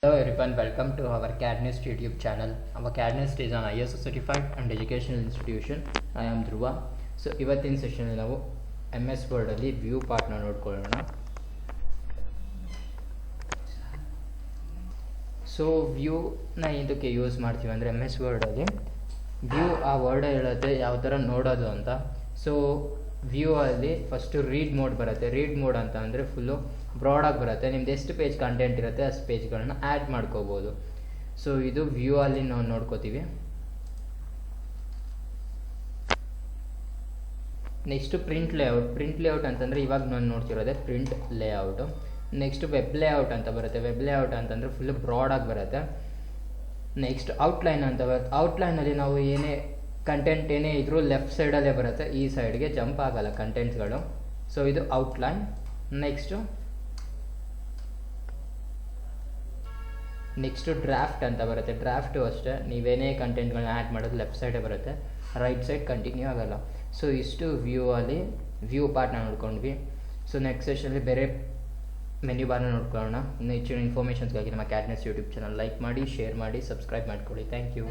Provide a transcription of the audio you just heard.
Hello everyone, welcome to our CAD NEST YouTube channel. Our CAD NEST is an ISO certified and educational institution. I am Dhruva. So ಇವತ್ತಿನ session ನಾವು MS Word ಅಲ್ಲಿ view part ನೋಡ್ಕೊಳ್ಳೋಣ. So view ನ ಇದಕ್ಕೆ use ಮಾಡ್ತೀವಿ ಅಂದರೆ MS Word ಅಲ್ಲಿ view ಆ ವರ್ಡ್ ಹೇಳುತ್ತೆ ಯಾವ ಥರ ನೋಡೋದು ಅಂತ. ಸೊ ವ್ಯೂ ಅಲ್ಲಿ ಫಸ್ಟು ರೀಡ್ ಮೋಡ್ ಬರುತ್ತೆ. ರೀಡ್ ಮೋಡ್ ಅಂತ ಅಂದರೆ ಫುಲ್ಲು ಬ್ರಾಡಾಗಿ ಬರುತ್ತೆ. ನಿಮ್ದು ಎಷ್ಟು ಪೇಜ್ ಕಂಟೆಂಟ್ ಇರುತ್ತೆ ಅಷ್ಟು ಪೇಜ್ಗಳನ್ನ ಆ್ಯಡ್ ಮಾಡ್ಕೋಬೋದು. ಸೊ ಇದು ವ್ಯೂ ಅಲ್ಲಿ ನಾವು ನೋಡ್ಕೋತೀವಿ. ನೆಕ್ಸ್ಟು ಪ್ರಿಂಟ್ ಲೇಔಟ್ ಅಂತಂದರೆ ಇವಾಗ ನಾನು ನೋಡ್ತಿರೋದೆ print layout. Next web layout ಅಂತ ಬರುತ್ತೆ. ವೆಬ್ ಲೇಔಟ್ ಅಂತಂದರೆ ಫುಲ್ಲು ಬ್ರಾಡಾಗಿ ಬರುತ್ತೆ. ನೆಕ್ಸ್ಟ್ ಔಟ್ಲೈನ್ ಅಂತ ಬರುತ್ತೆ. ಔಟ್ಲೈನಲ್ಲಿ ನಾವು ಏನೇ ಕಂಟೆಂಟ್ ಏನೇ ಇದ್ರೂ ಲೆಫ್ಟ್ ಸೈಡಲ್ಲೇ ಬರುತ್ತೆ, ಈ ಸೈಡ್ಗೆ ಜಂಪ್ ಆಗಲ್ಲ ಕಂಟೆಂಟ್ಸ್ಗಳು. ಸೊ ಇದು ಔಟ್ಲೈನ್. ನೆಕ್ಸ್ಟು ಡ್ರಾಫ್ಟ್ ಅಂತ ಬರುತ್ತೆ. ಡ್ರಾಫ್ಟು ಅಷ್ಟೇ, ನೀವೇನೇ ಕಂಟೆಂಟ್ಗಳನ್ನ ಆ್ಯಡ್ ಮಾಡೋದು ಲೆಫ್ಟ್ ಸೈಡೇ ಬರುತ್ತೆ, ರೈಟ್ ಸೈಡ್ ಕಂಟಿನ್ಯೂ ಆಗಲ್ಲ. ಸೊ ಇಷ್ಟು ವ್ಯೂ ಅಲ್ಲಿ ವ್ಯೂ ಪಾರ್ಟ್ನ ನೋಡ್ಕೊಂಡ್ವಿ. ಸೊ ನೆಕ್ಸ್ಟ್ ಸೆಷನಲ್ಲಿ ಬೇರೆ ಮೆನ್ಯೂ ಬಾರ್ನ ನೋಡ್ಕೊಳ್ಳೋಣ. ಇನ್ನು ಹೆಚ್ಚಿನ ಇನ್ಫಾರ್ಮೇಷನ್ಸ್ಗಾಗಿ ನಮ್ಮ CAD NEST YouTube channel like ಮಾಡಿ, ಶೇರ್ ಮಾಡಿ, ಸಬ್ಸ್ಕ್ರೈಬ್ ಮಾಡ್ಕೊಳ್ಳಿ. Thank you.